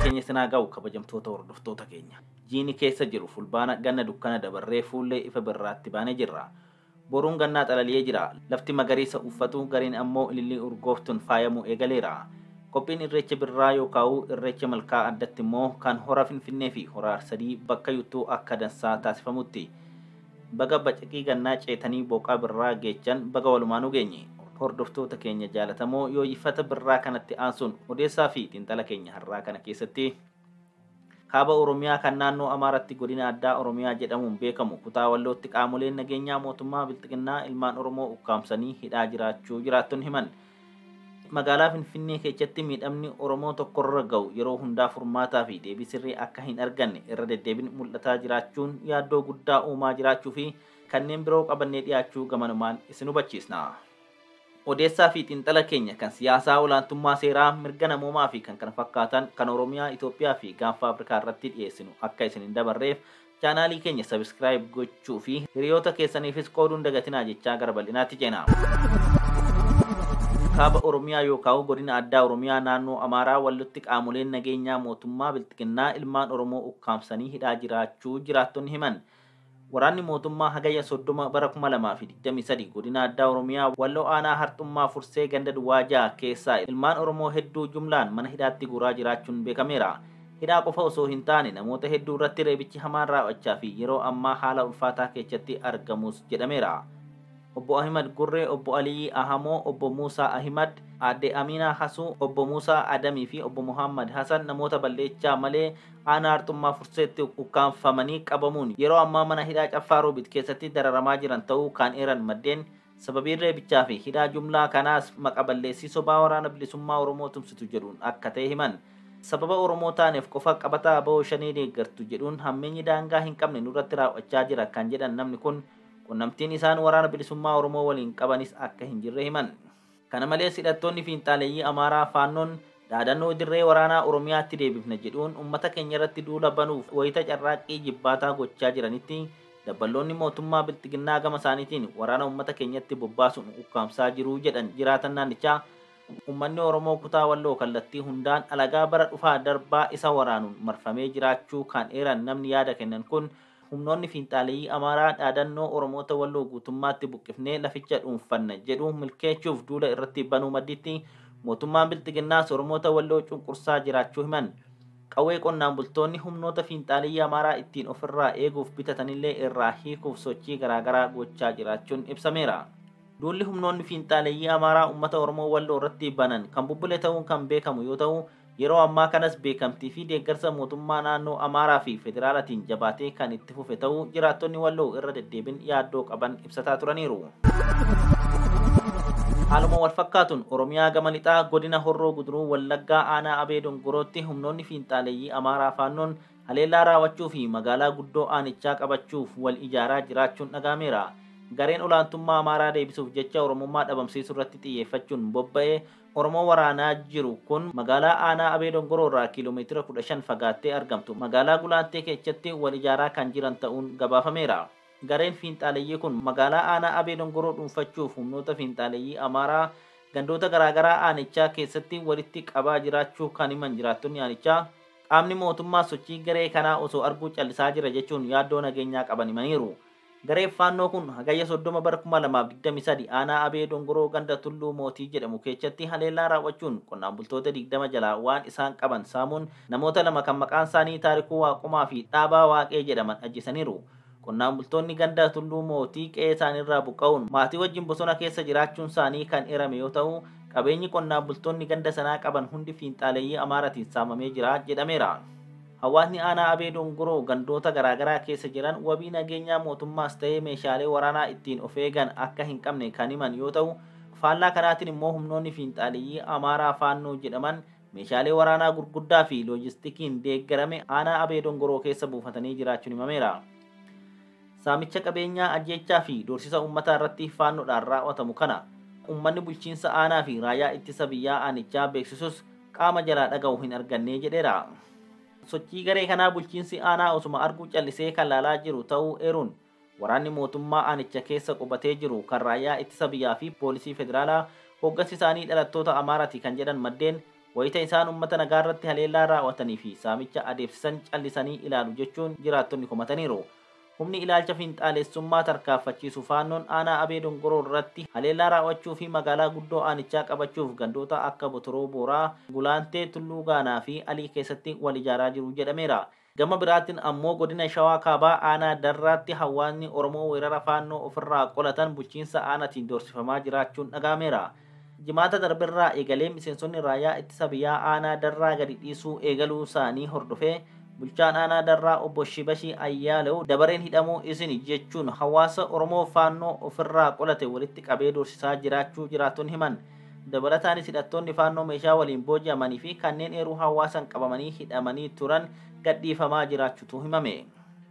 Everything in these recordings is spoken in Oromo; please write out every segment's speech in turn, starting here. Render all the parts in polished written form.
keenya sinaa ga'u kabajamtoota hordoftoota keenya. Jiini keessa jiru fulbaana ganna dukkana dabarree fuullee ifa birraatti baanee jirra. Boruun gannaa xalaliyee jira. Lafti magariisa uffatu gariin ammoo ilillii urgooftuun faayamuu eegaleera. Qophiin irreecha birraa yookaan irreecha malkaa addatti immoo kan hora Finfinnee fi hora Arsadii bakka yuttuu akka dansaa taasifamutti. Baga bacaqii gannaa ceetanii boqaa birraa geechan baga walumaanuu geenye. Hordoftoota keenya jaalatamoo yoo ifata birraa kanatti aansuun odeessaa fi xiinxala keenya har'aa kana keessatti kaaba Oromiyaa kan naannoo Amaaratti godina addaa Oromiyaa jedhamuun beekamu kutaa Wallootti qaamoleen nageenyaa mootummaa Bilxiginnaa ilmaan Oromoo ukkaamsanii hidhaa jiraachuu jiraattonni himan. Magaalaa Finfinnee keessatti miidhamni Oromoo tokkorra ga'u yeroo hundaa furmaataa fi deebii sirrii akka hin arganne irra deddeebiin mul'ataa jiraachuun yaaddoo guddaa uumaa jiraachuu fi kanneen biroo qabannee dhiyaachuu gamanumaan isin hubachiisna. Odeessaa fi xiinxala keenya kan siyaasaa olaantummaa seeraa mirga namoomaa fi kan kana fakkaatan kan Oromiyaa, Itoophiyaa fi gaanfa Afrikaa irratti dhiyeessinu akka isin hin dabarreef chaanaalii keenya sabiskiraayib gochuu fi hiriyoota keessaniifis qooduun dagatinaa jechaa gara bal'inaatti ceena. Kaaba Oromiyaa yookaan godina addaa Oromiyaa naannoo Amaaraa Wallootti qaamoleen nageenyaa mootummaa Bilxiginnaa ilmaan Oromoo ukkaamsanii hidhaa jiraachuu jiraattonni himan. Waraanni mootummaa hagayya 30 bara 2023 godina addaa Oromiyaa Walloo aanaa Harxummaa Fursee ganda duwwaa 6 keessaa ilmaan Oromoo hedduu jumlaan mana hidhaatti guuraa jiraachuun beekameera. Hidhaa qofa osoo hin taane namoota hedduu irratti reebichi hamaan raawwachaa fi yeroo ammaa haala ulfaataa keessatti argamus jedhameera. Obbo Ahimad Gurree, Obbo Alii Ahamoo, Obbo Muusaa Ahimad, Aadde Aminaa Hasuu, Obbo Muusaa Adamii fi Obbo Muhammad Hasan namoota balleechaa malee aanaa Harxummaa Furseetti ukkaanfamanii qabamuun yeroo ammaa mana hidhaa Caffaa Roobit keessatti dararamaa jiran ta'uu kan eeran maddeen sababiin reebichaa fi hidhaa jumlaa kanaas maqa balleessii sobaa waraana bilisummaa Oromoo tumsitu jedhuun akka ta'e himan. Sababa Oromoo taaneef qofa qabataa ba'oo shanii deeggartu jedhuun hammeenyi daangaa hin qabne nurratti raawwachaa jira kan jedhan namni kun qunnamtiin isaan waraana bilisummaa Oromoo waliin qabanis akka hin jirre himan. Kana malees hidhattoonni fiinxaaleeyyii Amaaraa faannoon dhaadannoo dirree waraanaa Oromiyaatti deebifna jedhuun uummata keenya irratti duula banuuf wayita carraaqqii jibbaataa gochaa jiranitti dabballoonni mootummaa Bilxiginnaa gama isaaniitiin waraana uummata keenyatti bobbaasuun ukkaamsaa jiru jedhan jiraatan naannichaa. Uummanni Oromoo kutaa Walloo kallattii hundaan alagaa bara dhufaa darbaa isa waraanuun marfamee jiraachuu kan eeran namni yaada kennan kun humnoonni fiinxaaleeyyii Amaaraa dhaadannoo Oromoota Walloo guutummaatti buqqifnee laficha dhuunfanna jedhu milkeechuuf duula irratti banuu madditti mootummaan Bilxiginnaas Oromoota Walloo cunqursaa jiraachuu himan. Qawwee qonnaan bultoonni humnoota fiinxaaleeyyii Amaaraa ittiin ofirraa eeguuf bitatanillee irraa hiikuuf sochii garaagaraa gochaa jiraachuun ibsameera. Duulli humnoonni fiinxaaleeyyii Amaaraa uummata Oromoo Walloo irratti banan kan bubbule ta'uun kan beekamu yoo ta'u yeroo ammaa kanas beekamtii fi deeggarsa mootummaa naannoo Amaaraa fi federaalaatiin jabaatee kan itti fufe ta'uu jiraattonni Walloo irra deddeebiin yaaddoo qaban ibsataa turaniiru. Haaluma wal fakkaatuun Oromiyaa gama lixaa godina Horroo Guduruu Wallaggaa aanaa Abee Dongorootti humnoonni fiinxaaleeyyii Amaaraa faannoon haleellaa raawwachuu fi magaalaa guddoo aanichaa qabachuuf wal ijaaraa jiraachuun dhagahameera. Gareen olaantummaa Amaaraa deebisuuf jecha Oromummaa dhabamsiisuu irratti xiyyeeffachuun bobba'ee Oromoo waraanaa jiru kun magaalaa aanaa Abee Dongoroo irraa kiiloomeetira 15 fagaattee argamtu magaalaa Gulaantee keessatti wal ijaaraa kan jiran ta'uun gabaafameera. Gareen fiinxaaleeyyii kun magaalaa aanaa Abee Dongoroo dhuunfachuuf humnoota fiinxaaleeyyii Amaaraa gandoota garaagaraa aanichaa keessatti walitti qabaa jiraachuu kan himan jiraattonni aanichaa qaamni mootummaa sochii garee kanaa osoo arguu callisaa jira jechuun yaaddoo nageenyaa qaban himaniiru. Gareen faannoo kun hagayya 30 bara 2023 aanaa Abee Dongoroo ganda Tulluu Mootii jedhamu keessatti haleellaa raawwachuun qonnaan bultoota 20 jalaa waan isaan qaban saamuun namoota lama kan maqaan isaanii Taarikuu Waaqumaa fi Dhaabaa Waaqee jedhaman ajjeesaniiru. Qonnaan bultoonni ganda Tulluu Mootii qe'ee isaaniirraa buqqa'uun maatii wajjin bosona keessa jiraachuun isaanii kan eerame yoo ta'u qabeenyi qonnaan bultoonni ganda sanaa qaban hundi fiinxaaleeyyii Amaaraatiin saamamee jira jedhameera. Hawaasni aanaa Abee Dongoroo gandoota garaagaraa keessa jiran wabii nageenyaa mootummaas ta'ee meeshaalee waraanaa ittiin of eegan akka hin qabne kan himan yoo ta'u faallaa kanaatiin immoo humnoonni fiinxaaleeyyii Amaaraa faannoo jedhaman meeshaalee waraanaa gurguddaa fi loojistikiin deeggarame aanaa Abee Dongoroo keessa buufatanii jiraachuun himameera. Saamicha qabeenyaa ajjeechaa fi doorsisa uummataa irratti faannoodhaan raawwatamu kana uummanni bulchiinsa aanaa fi raayyaa ittisa biyyaa aanichaa beeksisus qaama jalaa dhaga'u hin arganne jedheera. Sochii garee kanaa bulchiinsi aanaa osuma arguu callisee kan laalaa jiru ta'uu eeruun waraanni mootummaa aanicha keessa qubatee jiru kan raayyaa ittisa biyyaa fi poolisii federaalaa hoggansi isaanii dhalattoota Amaaraati kan jedhan maddeen wayita isaan ummata nagaa irratti haleellaa raawwatanii fi saamicha adeemsisan callisanii ilaalu jechuun jiraattonni komataniiru. Humni ilaalcha fiinxaalessummaa tarkaanfachiisu faannoon aanaa Abee Dongoroo irratti haleellaa raawwachuu fi magaalaa guddoo aanichaa qabachuuf gandoota akka Botoroo Booraa, Gulaantee, Tulluu Gaanaa fi Alii keessatti wal ijaaraa jiru jedhameera. Gama biraatiin ammoo godina Shawaa Kaabaa aanaa Darraatti hawaasni Oromoo weerara faannoo ofirraa qolatan bulchiinsa aanaatiin doorsifamaa jiraachuun dhagahameera. Jimaata darberraa eegalee miseensonni raayyaa ittisa biyyaa aanaa Darraa gadi dhiisuu eegaluu isaanii hordofee bulchaan aanaa Darraa obbo Shibashii Ayyaalew dabareen hidhamuu isin jechuun hawaasa Oromoo faannoo ofirraa qolate walitti qabee doorsisaa jiraachuu jiraattonni himan. Dabalataanis hidhattoonni faannoo meeshaa waliin booji'amanii fi kanneen eeruu hawaasan qabamanii hidhamanii turan gadhiifamaa jiraachuutu himame.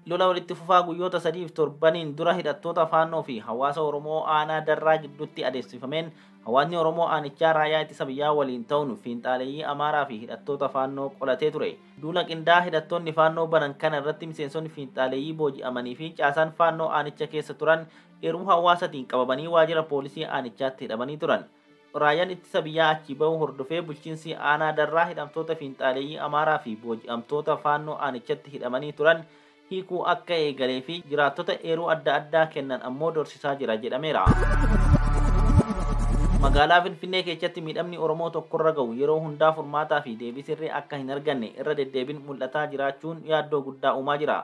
Lola walitti fufaa guyyoota 3-7 dura hidhattoota faannoo fi hawaasa Oromoo aanaa Darraa gidduutti adeemsifameen hawaasni Oromoo aanichaa raayyaa ittisa biyyaa waliin ta'uun fiinxaaleeyyii Amaaraa fi hidhattoota faannoo qolatee ture. Duula qindaa'aa hidhattoonni faannoo banan kana irratti miseensonni fiinxaaleeyyii booji'amanii fi caasaan faannoo aanicha keessa turan eeruu hawaasatiin qabamanii waajjira poolisii aanichaatti hidhamanii turan. Raayyaan ittisa biyyaa achi bahuu hordofee bulchiinsi aanaa Darraa hidhamtoota fiinxaaleeyyii Amaaraa fi booji'amtoota faannoo aanichatti hidhamanii turan hiikuu akka eegalee fi jiraattota eeruu adda addaa kennan ammoo doorsisaa jira jedhameera. Magaalaa Finfinnee keessatti miidhamni Oromoo tokkorra gahu yeroo hundaa furmaataa fi deebii sirrii akka hin arganne irra deddeebiin mul'ataa jiraachuun yaaddoo guddaa uumaa jira.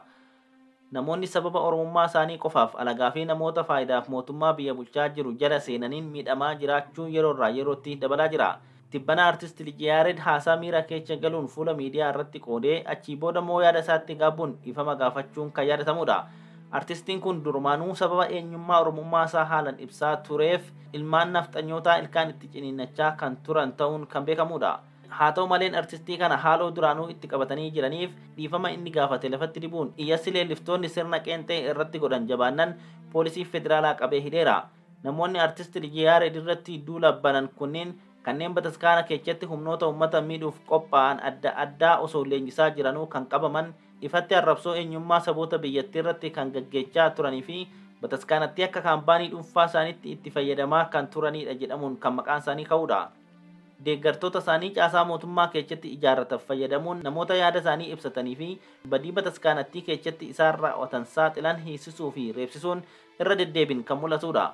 Namoonni sababa Oromummaa isaanii qofaaf alagaa fi namoota faayidaaf mootummaa biyya bulchaa jiru jala seenaniin miidhamaa jiraachuun yeroorraa yerootti dabalaa jira. Tibbana artist Lijiyared haasaa miira keessa galuun fuula miidiyaa irratti qoodee achii booda moo yaada isaatti gaabuun ifama gaafachuun kan yaadatamudha. Artistiin kun durumaanuu sababa eenyummaa Oromummaa isaa haalan ibsaa tureef ilmaan nafxanyootaa ilkaan itti ciniinnachaa kan turan ta'uun kan beekamudha. Haa ta'u malee artistii kana haaloo duraanuu itti qabatanii jiraniif dhiifama inni gaafate lafatti dibuun iyyassi leelliftoonni sirna qeenxee irratti godhan jabaannan poolisii federaalaa qabee hidheera. Namoonni artist Lijiyared irratti duula banan kunneen kanneen bataskaana keessatti humnoota uummata miidhuuf qophaa'an adda addaa osoo leenjisaa jiranuu kan qabaman ifatti arrabsoo eenyummaa saboota biyyattii irratti kan gaggeessaa turanii fi bataskaanatti akka kaampaanii dhuunfaa isaaniitti itti fayyadamaa kan turanidha jedhamuun kan maqaan isaanii ka'udha. Deeggartoota isaanii caasaa mootummaa keessatti ijaarrataaf fayyadamuun namoota yaada isaanii ibsatanii fi badii bataskaanatti keessatti isaan raawwatan saaxilan hiisisuu fi reebsisuun irra deddeebiin kan mul'atudha.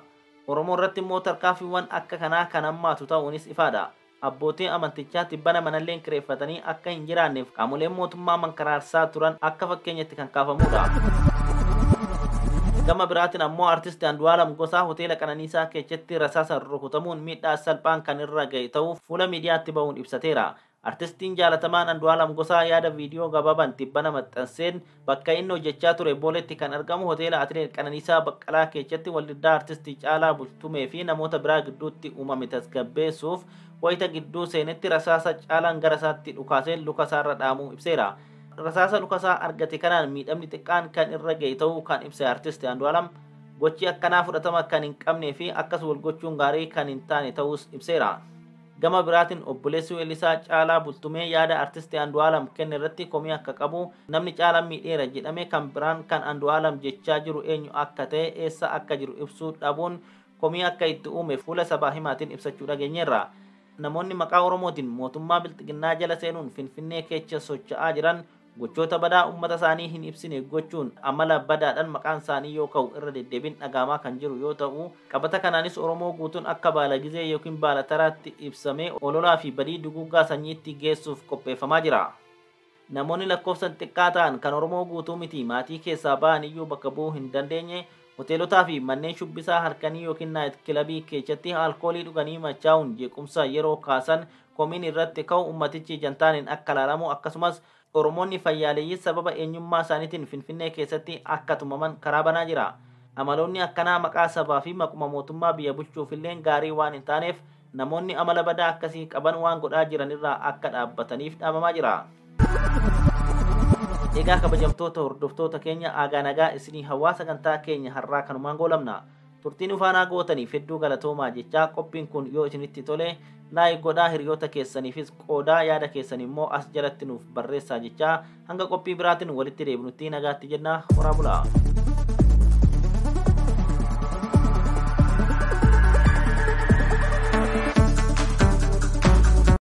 Oromoo irratti immoo tarkaanfiiwwan akka kanaa kan hammaatu ta'uunis ifaadha. Abbootiin amantichaa tibbana manalleen kireeffatanii akka hin jiraanneef qaamoleen mootummaa mankaraarsaa turan akka fakkeenyatti kan kaafamudha. Gama biraatiin ammoo artist Andu'aalam Gosaa hoteela Qananiisaa keessatti rasaasaan rukutamuun miidhaa salphaan kan irra ga'e ta'uu fuula miidiyaatti bahuun ibsateera. Artistiin jaalatamaan Andu'aalam Gosaa yaada viidiyoo gabaaban tibbana maxxanseen bakka inni hojjechaa ture booletti kan argamu hoteela Atileet Qananiisaa Baqqalaa keessatti waldiddaa artistii Caalaa Bultumee fi namoota biraa gidduutti uumame tasgabbeessuuf wayita gidduu seenetti rasaasa Caalaan gara isaatti dhukaaseen luka isaarra dhaamuu ibseera. Rasaasa lukasaa argate kanaan miidhamni xiqqaan kan irra ga'e ta'uu kan ibse artist Andu'aalam gochi akkanaa fudhatama kan hin qabnee fi akkas wal gochuun gaarii kan hin taane ta'uus ibseera. Gama biraatiin obboleessi weellisaa Caalaa Bultumee yaada artist Andu'aalam kenne irratti komii akka qabu namni Caalaan miidheera jedhame kan biraan kan Andu'aalam jechaa jiru eenyu akka ta'e eessa akka jiru ibsuu dhabuun komii akka itti uume fuula sabaa himaatiin ibsachuu dhageenyeerra. Namoonni maqaa Oromootiin mootummaa bilxiginnaa jala seenuun Finfinnee keessa socho'aa jiran gochoota badaa uummata isaanii hin ibsine gochuun amala badaadhaan maqaan isaanii yoo ka'u irra deddeebiin dhagahamaa kan jiru yoo ta'u qabata kanaanis Oromoo guutuun akka baala gizee yookiin baala taraatti ibsamee ololaa fi badii duguuggaa sanyiitti geessuuf qopheeffamaa jira. Namoonni lakkoofsan xiqqaa ta'an kan Oromoo guutuu miti maatii keessaa ba'an iyyuu bakka bu'uu hin dandeenye hoteelotaa fi manneen shubbisaa halkanii yookiin naayit kilabii keessatti alkoolii dhuganii machaa'uun jeequmsa yeroo kaasan komiin irratti ka'u ummatichi jantaaniin akka ilaalamu akkasumas Oromoonni fayyaaleeyyii sababa eenyummaa isaaniitiin Finfinnee keessatti akka tumaman karaa banaa jira. Amaloonni akkanaa maqaa sabaa fi maquma mootummaa biyya bulchuufillee gaarii waan hin taaneef namoonni amala badaa akkasii qaban waan godhaa jiranirraa akka dhaabbataniif dhaamamaa jira. Egaa kabajamtoota hordoftoota keenya aagaa nagaa isinii hawaasa sagantaa keenya har'aa kanumaan goolabna. Turtiin ufaanaa gootaniif hedduu galatoomaa jechaa qophiin kun yoo isinitti tole laayik godhaa hiriyoota keessaniifis qoodaa yaada keessan immoo as jalatti nuuf barreessaa jechaa hanga qophii biraatiin walitti deebinutti nagaatti jennaa horaa bulaa.